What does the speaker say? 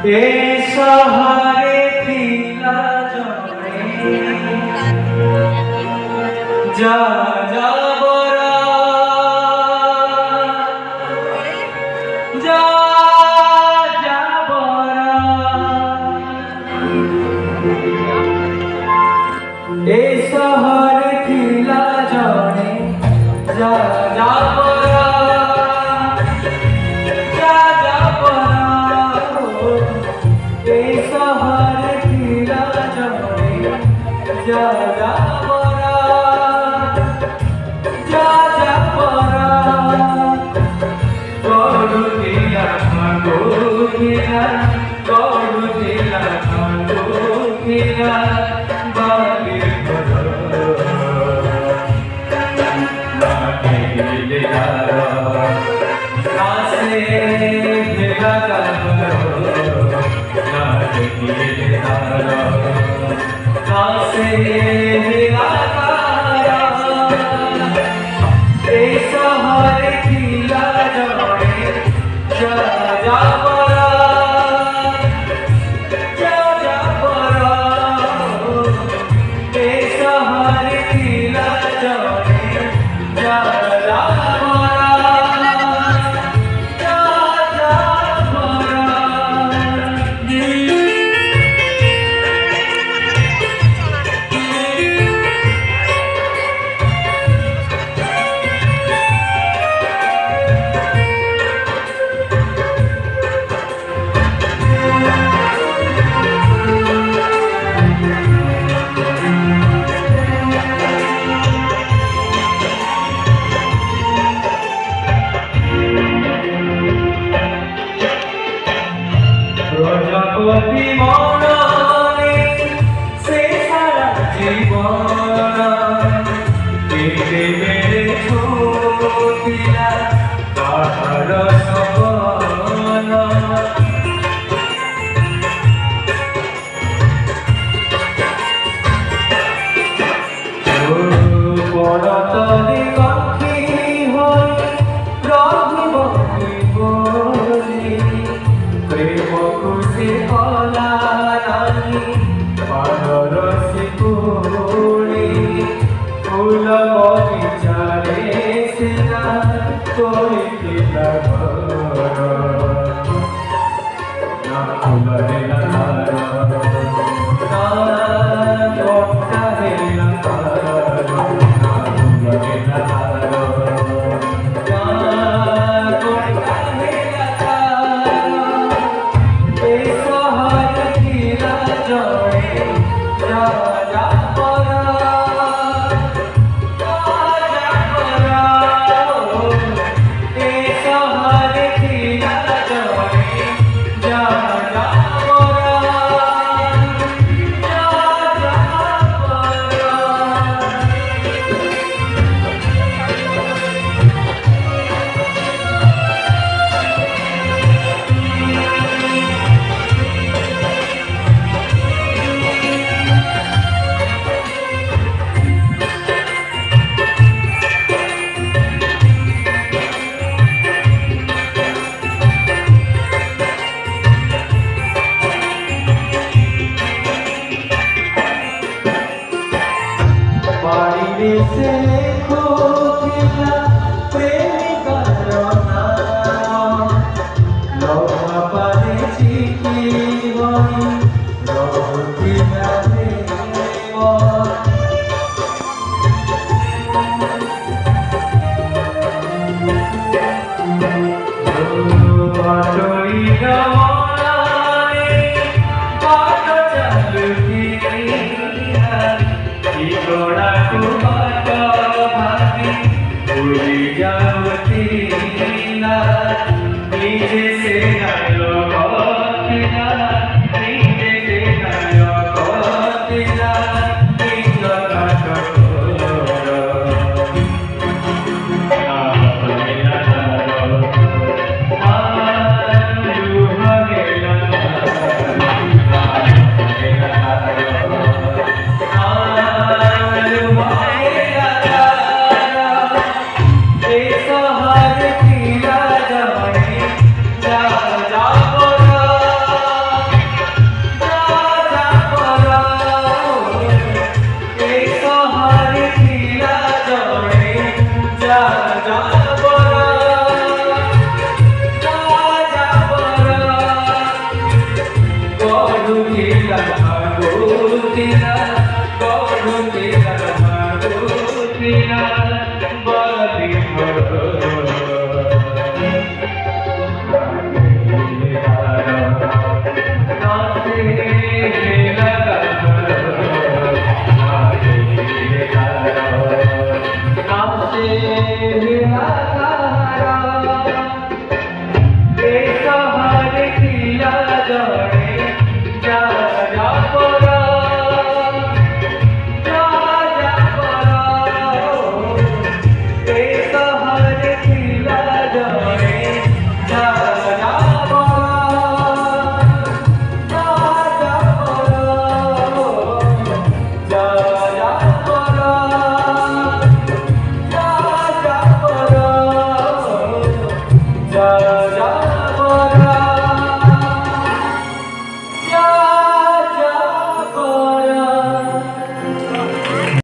এ শহরে থিলা জনে যা যাবরা যা যাবরা এ শহরে থিলা জনে যা যাবরা যা যাবরা এ শহরে থিলা জনে যা যাবরা যা যাবরা গড়ুদিলা গড়ুদিলা গড়ুদিলা গড়ুদিলা বালির ঘর নাগিলে যারা কাছে ভেলা কামড় নাগিলে যারা কাছে ভেলা এই শহরে থিলা জনে যা যাবরা যা যাবরা এই শহরে থিলা জনে যা যাবরা যা যাবরা প্রজাপতি মনে সে সারা জীবন কেটে মেরে ছুটিলা তাহার সপন পরতলি কক্ষি হই রহিব বলি প্রেম খুশি কলা রানী পানর শিকুড়ি ফুল বগিচারে সিনা করিলা ঘর না ফুল দেলা